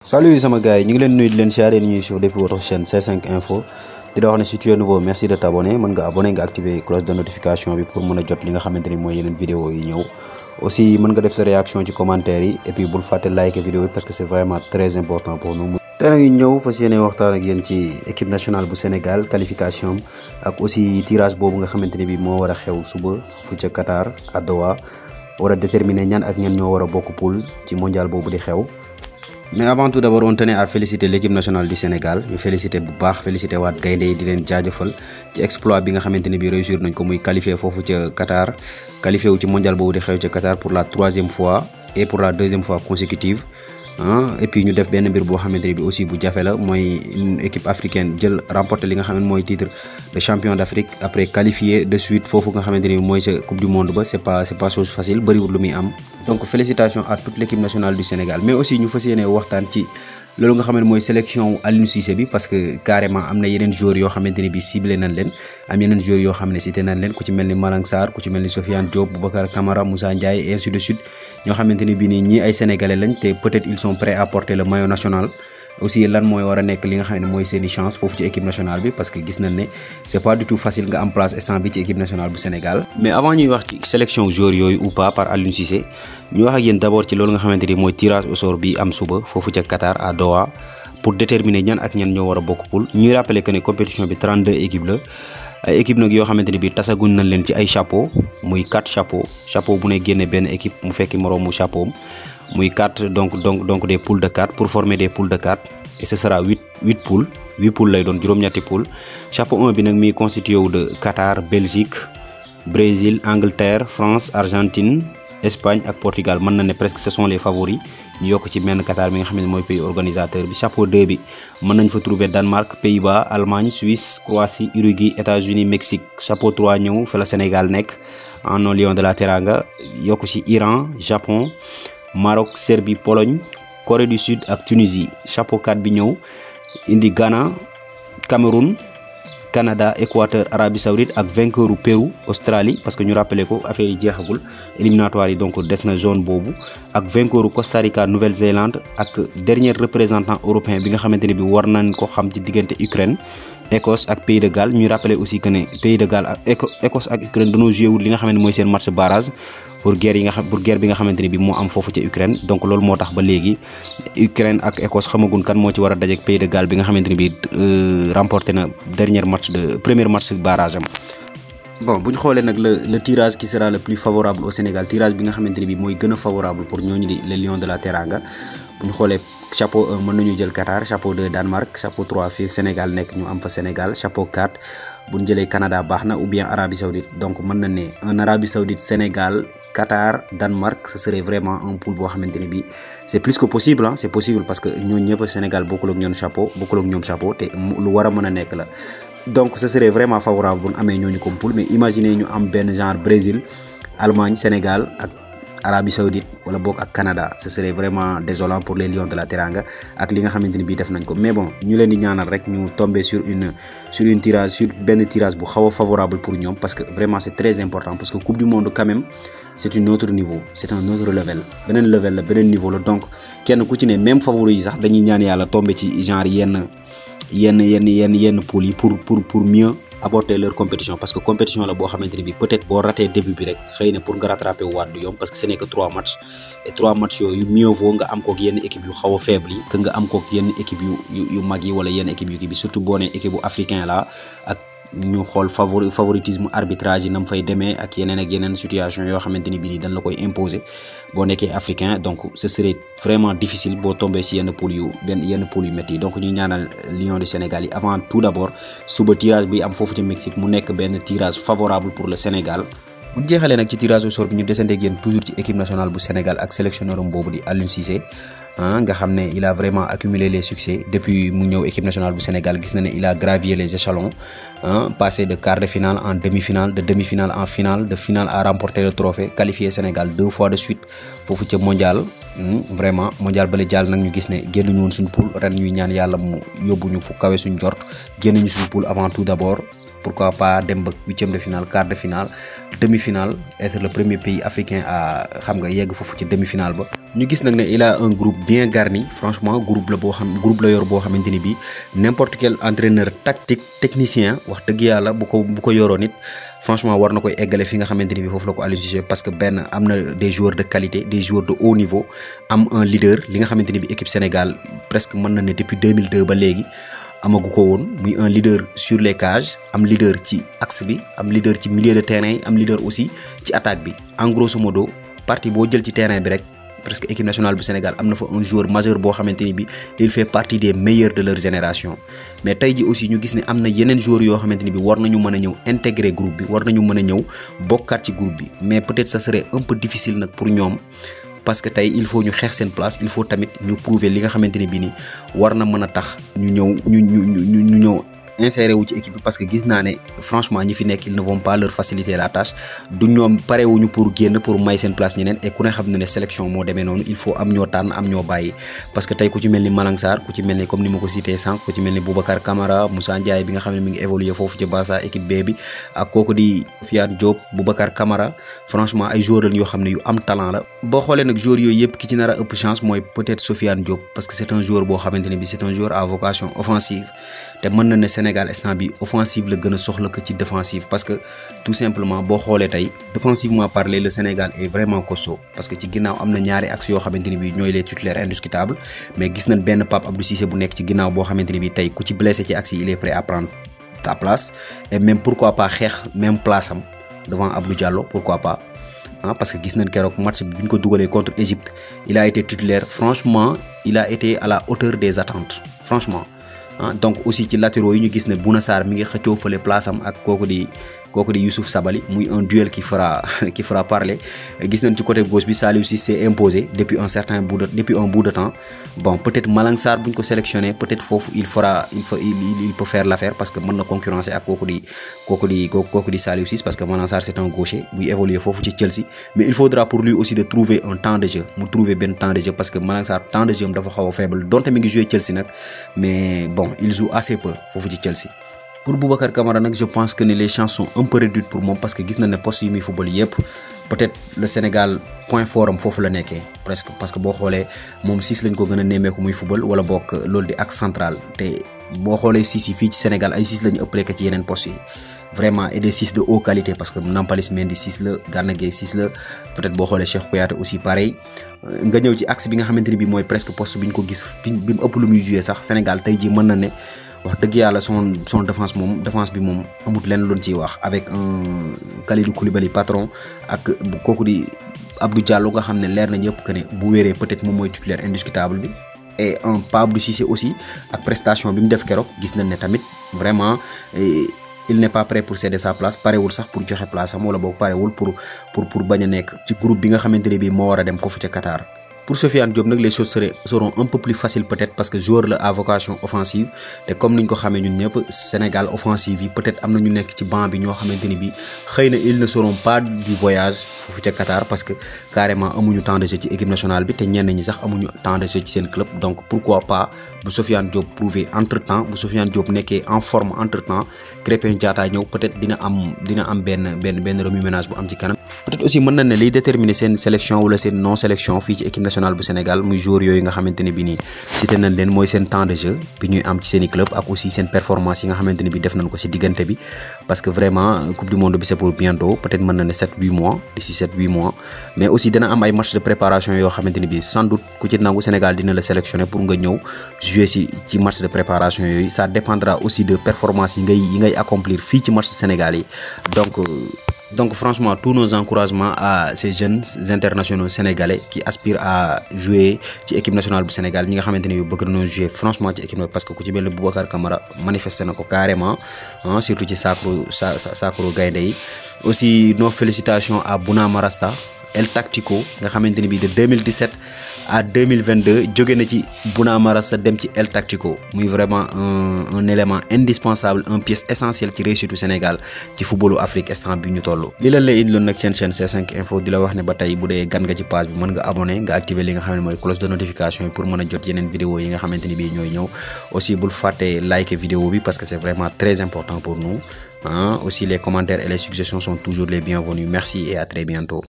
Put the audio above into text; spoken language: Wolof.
Salut sama gars yi ñu ngi leen nuyu di leen siyaare ni ñuy suivre depuis votre chaîne C5 Info di la wax ne si tu es nouveau merci de t'abonner mën nga abonné nga activer cloche de notification bi pour mën a jot li nga xamante ni mooy yeneen vidéo yi ñëw aussi mën nga def sa réaction ci commentaire yi et puis bul fàtte like vidéo yi parce que c'est vraiment très important pour nous. tey nag ñu ñëw fas yéene waxtaan ak yéen ci équipe nationale bu Sénégal qualification ak aussi tirage boobu nga xamante ni bi moo war a xew suba fu ca Qatar à Doha war a déterminer ñan ak ñan ñoo war a bokk poule ci mondial boobu di xew. Mais avant tout d'abord on tenait à féliciter l'équipe nationale du Sénégal ñu féliciter bu baax féliciter waat gaynde yi di leen jaajëfal ci exploit bi nga xamante ne bi réussir nañ ko muy qualifier foofu ca Qatar qualifié wu ci mondial boobu di xew ca Qatar pour la 3e fois et pour la 2e fois consécutive et puis ñu def benn mbir boo xamante ne bi aussi bu jafe la mooy une équipe africaine jël remporter li nga xam ne mooy titre de champion d'Afrique après qualifier de suite foofu nga xamante ne bi mooy sa coupe du monde ba c'est pas chose facile bëriwul lu muy am. Donc félicitations à toute l'équipe nationale du Sénégal mais aussi ñu fas yéene waxtaan ci loolu nga xam ne mooy sélection Aliou Cissé bi parce que carrément am na yeneen joueurs yoo xamante ne bi ciblé nañ leen am yeneen joueurs yoo xam ne cité nañ leen ku ci mel ni Malang Sarr ku ci mel ni Sofiane Diop Boubacar Camara Moussa Ndiaye et ainsi de suite ñoo xamante ne bi nii ñii ay sénégalais lañ te peut-être ils sont prêts à porter le maillot national. Aussi lan mooy war a nekk li nga xam ne mooy seeni chance foofu ci équipe nationale bi parce que gis nañ ne c'est pas du tout facile nga am place instant bi ci équipe nationale bu Sénégal. Mais avant ñuy wax ci sélection joueurs yooyu ou pas par Aliou Cissé ñu wax ak yéen d'abord ci loolu nga xamante ni mooy tirage au sort bi am suba foofu ca Qatar à Doha pour déterminer ñan ak ñan ñoo war a bokk poule ñuy rappeler que ne compétition bi 32 équipes la ay équipe nag yoo xamante ni bi tasaguñ nañ leen ci ay chapeau muy 4 chapeau bu ne génne benn équipe mu fekki moroomu chapeau muy 4 donc des poules de 4 pour former des poules de 4 et ce sera 8 poules lay doon juróom-ñetti poules chapeau 1 bi nag mi constitué wu de Qatar Belgique Brésil Angleterre France Argentine Espagne ak Portugal mën na ne presque ce sont les favoris ñu yokk ci benn Qatar bi nga xam ne mooy pays organisateur bi chapeau 2 bi mën nañ fa trouver Danemark Pays-Bas Allemagne Suisse Croatie Uruguay États-Unis Mexique chapeau 3 ñëw fa la Sénégal nekk en non lion de la Teranga yokk ci Iran Japon Maroc Serbie Pologne Corée du Sud ak Tunisie chapeau 4 bi ñëw indi Ghana Cameroun Canada Équateur Arabie Saoudite ak vainqueur u Pérou Australie parce que ñu rappelé ko affaire yi jeexagul éliminatoire yi donc des na zone boobu ak vainqueur u Costa Rica Nouvelle-Zélande ak dernier représentant européen bi nga xamante ne bi war nañ ko xam ci diggante Ukraine Écosse ak Pays de Galles ñuy rappelé aussi que ne Pays de Galles ak Écosse ak Ukraine dañoo joué wul li nga xamante ne mooy seen match barrage pour guerre bi nga xamante ne bi moo am foofu ca Ukraine donc loolu moo tax ba léegi Ukraine ak Écosse xamagun kan moo ci war a dajeek Pays de Galles bi nga xamante ne bi remporté na premier match barrage am. Bon bu ñu xoolee nag le tirage qui sera le plus favorable au Sénégal tirage bi nga xamante ne bi mooy gën a favorable pour ñooñu di les Lions de la Teranga bu ñu xoolee chapeau 1 mën nañu jël Qatar chapeau 2 Danemark chapeau 3 fii Sénégal nekk ñu am fa Sénégal chapeau 4 bu ñu jëlee Canada baax na ou bien Arabie Saoudite donc mën na ne un Arabie Saoudite Sénégal Qatar Danemark ce serait vraiment un pool boo xamante ne bi c'est plus que possible c'est possible parce que ñooñu ñëpp Sénégal bokkul ak ñoom chapeau te lu war a mën a nekk la. Donc ce serait vraiment favorable bu ñu amee ñooñu comme poule mais imaginez ñu am benn genre Brésil Allemagne Sénégal ak Arabie Saoudite wala boog ak Canada ce serait vraiment désolant pour les Lions de la Teranga ak li nga xamante ni bii def nañ ko mais bon ñu leen di ñaanal rek ñu tomber sur benn tirage bu xaw a favorable pour ñoom parce que vraiment c'est très important parce que coupe du monde quand même c'est un autre niveau c'est un autre level beneen niveau la donc kenn ku ci ne même favori yi sax dañuy ñaan yàlla tomber ci genre yenn poules yi pour mieux aborder leur compétition parce que compétition la boo xamante ne bi peut-être boo raté début bi rek xëy na pour nga rattraper waat du yomb parce que ce n'est que 3 matchs et 3 matchs yooyu mieux vaut nga am kook yenn équipe yu xaw a faible yi que nga am kook yenn équipe yu mag yi wala yenn équipe yu kii bi surtout boo nee équipe bu africain la ak ñu xool favoritisme arbitrage yi na mu fay demee ak yeneen situation yoo xamante ni bii nii dañ la koy imposer boo nekkee africain donc ce serait vraiment difficile boo tombé ci yenn poule yu métti donc ñu ñaanal Lions du Sénégal yi avant tout d'abord suba tirage bi am foofu ci Mexique mu nekk benn tirage favorable pour le Sénégal. bu ñu jeexalee nag ci tirage au sort bi ñu desante ak yéen toujours ci équipe nationale bu Sénégal ak sélectionneur boobu di Aliou Cissé nga xam ne il a vraiment accumulé les succès depuis mu ñëw équipe nationale bu Sénégal gis na ne il a gravi les échelons passé de quart de finale en demi-finale de demi-finale en finale de finale à remporter le trophée qualifié Sénégal 2 fois de suite foofu ca mondial vraiment mondial bale jàll nag ñu gis ne génnuñu woon suñu poule ren ñuy ñaan yàlla mu yóbbu ñu fu kawe suñu jort génnuñu suñu poule avant tout d'abord pourquoi pas dem ba 8e de finale quart de finale demi-finale être le premier pays africain à xam nga yegg foofu ci demi-finale ba ñu gis nag ne il a un groupe bien garni franchement groupe la yor boo xamante ni bi n'importe quel entraîneur tactique technicien wax dëgg yàlla bu ko yoroon it franchement war na koy eggale fi nga xamante ni bi foofu la ko Aliou Cissé parce que benn am na des joueurs de qualité des joueurs de haut niveau am un leader li nga xamante ni bi équipe Sénégal presque mën na ne depuis 2002 ba léegi amagu ko woon muy un leader sur les cages am leader ci axe bi am leader ci milieu de terrain am leader aussi ci attaque bi en grosso modo partie boo jël ci terrain bi rek presque équipe nationale du Sénégal am na fa un joueur majeur boo xamante ni bi il fait partie des meilleurs de leur génération mais tey ji aussi ñu gis ne am na yeneen joueurs yoo xamante ni bi war nañu mën a ñëw intégrer groupe bi war nañu mën a ñëw bokkaat ci groupe bi mais peut-être ça serait un peu difficile nag pour ñoom parce que tey il faut ñu xeex seen place il faut tamit ñu prouver li nga xamante ni bi ni war na mën a tax ñu ñëw inséré wu ci équipe bi parce que gis naa ne franchement ñi fi nekk ils ne vont pas leur faciliter la tâche du ñoom parewuñu pour génn pour may seen place ñeneen et ku ne xam ne ne sélection moo demee noonu il faut am ñoo tànn am ñoo bàyyi parce que tey ku ci mel ni Malang Sarr ku ci mel ni comme ni ma ko cité sànq ku ci mel ni Boubacar Camara Moussa Ndiaye bi nga xam ne mi ngi évoluer foofu ci Barça équipe B bi ak kooku di Sofiane Diop Boubacar Camara franchement ay joueurs lañ yoo xam ne yu am talent la boo xoolee nag joueurs yooyu yëpp ki ci nar a ëpp chance mooy peut-être Sofiane Diop parce que c'est un joueur boo xamante ne bi c'est un joueur à vocation offensive te mën na ne Sénégal instant bi offensive la gën a soxla que ci défensive parce que tout simplement boo xoolee tey défensivement parler le Sénégal est vraiment costaud parce que ci ginnaaw am na ñaari axe yoo xamante ni bi ñooy les titulaires indiscutables mais gis nañ benn Pape Abdou Cissé bu nekk ci ginnaaw boo xamante ni bi tey ku ci blessé ci axe yi il est prêt à prendre ta place et même pourquoi pas xeex même place am devant Abdou Diallo pourquoi pas parce que gis nañ keroog match bi ñu ko dugalee contre Égypte il a été titulaire franchement il a été à la hauteur des attentes franchement donc aussi ci latéraux yi ñu gis ne Bouna Sarr mi ngi xëccoo fële place am ak kooku di Youssouf Sabaly muy un duel qui fera parler gis nañ ci côté gauche bi Saliou Ciss s'est imposé depuis un bout de temps bon peut-être Malang Sarr buñ ko sélectionné peut-être foofu il peut faire l'affaire parce que mën na concurrencer ak kooku di Saliou Ciss parce que Malang Sarr c'est un gaucher buy évoluer foofu ci Chelsea mais il faudra pour lui aussi de trouver un temps de jeu mu trouver benn temps de jeu parce que Malang Sarr temps de jeu am dafa xaw a faible donte mi ngi jouer Chelsea nag mais bon il joue assez peu foofu ci Chelsea. Pour Boubacar Camara nag je pense que les chances sont un peu réduites pour moom parce que gis na ne poste yi muy football yëpp peut-être le Sénégal point fort am foofu la nekkee presque parce que boo xoolee moom 6 lañ ko gën a nemmeeku muy football wala bokk loolu di axe central te boo xoolee 6 yi fii ci Sénégal ay 6 lañu ëppale ci yeneen postes yi vraiment et des 6 de haute qualité parce que Nampalys Mendy 6 la Gana Gueye 6 la peut-être boo xoolee Cheikh Kouyaté aussi pareil nga ñëw ci axe bi nga xamante ni bi mooy presque poste bi ñu ko gis bi mu ëpp lu muy joué sax Sénégal tey jii mën na ne wax dëgg yàlla son défense bi moom amut leen luñ ciy wax avec un Kalidou Koulibaly patron ak kooku di Abdou Diallo nga xam ne leer na ñëpp que ne bu wéree peut-être moom mooy titulaire indiscutable bi et un Pape Abdou Cissé aussi ak prestation bi mu def keroog gis nañ ne tamit vraiment il n'est pas prêt pour céder sa place parewul sax pour joxe place am wala boog parewul pour bañ a nekk ci groupe bi nga xamante ne bii moo war a dem foofu ca Qatar. Pour Sofiane Diop nag les choses seront un peu plus faciles peut-être parce que joueur la à vocation offensive te comme niñ ko xamee ñun ñëpp Sénégal offensive yi peut-être am na ñu nekk ci banc bi ñoo xamante ni bi xëy na ils ne seront pas du voyage foofu ca Qatar parce que carrément amuñu temps de jeu ci équipe nationale bi te ñenn ñi sax amuñu temps de jeu ci seen club donc pourquoi pas bu Sofiane Diop prouver entre temps bu Sofiane Diop nekkee en forme entre temps Krépin Diatta ñëw peut-être dina am benn remue-ménage bu am ci kanam peut-être aussi mën na ne liy déterminer seen sélection wala seen non sélection fii ci équipe nationale bu Sénégal muy joueur yooyu nga xamante ne bi nii cité nañ leen mooy seen temps de jeu bi ñuy am ci seen i club ak aussi seen performance yi nga xamante ne bi def nañ ko ci diggante bi parce que vraiment coupe du monde bi c'est pour bientôt peut-être mën na ne 7-8 mois d'ici 7-8 mois mais aussi dana am ay match de préparation yoo xamante ne bi sans doute ku ci nangu Sénégal dina la sélectionner pour nga ñëw jouer ci match de préparation yooyu ça dépendra aussi de performance yi ngay accomplir fii ci match Sénégal yi donc franchement tous nos encouragements à ces jeunes internationaux sénégalais qui aspirent à jouer ci équipe nationale bu Sénégal ñi nga xamante ne yu bëgg nañoo jouer franchement ci équipe parce que ku ci mel ne Boubacar Camara manifesté na ko carrément surtout ci Sakro Gaynde yi aussi nos félicitations à Bouna Marasta El Tactico nga xamante ne bii de 2017 à 2022 jóge na ci Bouna Marasta dem ci El Tactico muy vraiment un élément indispensable un pièce essentielle ci réussite du Sénégal ci footballu Afrique instant bi ñu toll. li lan lay indiloon nag seen chaîne C5 Info di la wax ne ba tey bu dee gan nga ci page bi mën nga abonné nga activer li nga xam ne mooy cloche de notification yi pour mën a jot yeneen vidéo yi nga xamante ni bii ñooy ñëw aussi bul fàtte liker vidéo bi parce que c'est vraiment très important pour nous aussi les commentaires et les suggestions sont toujours les bienvenus merci et à très bientôt.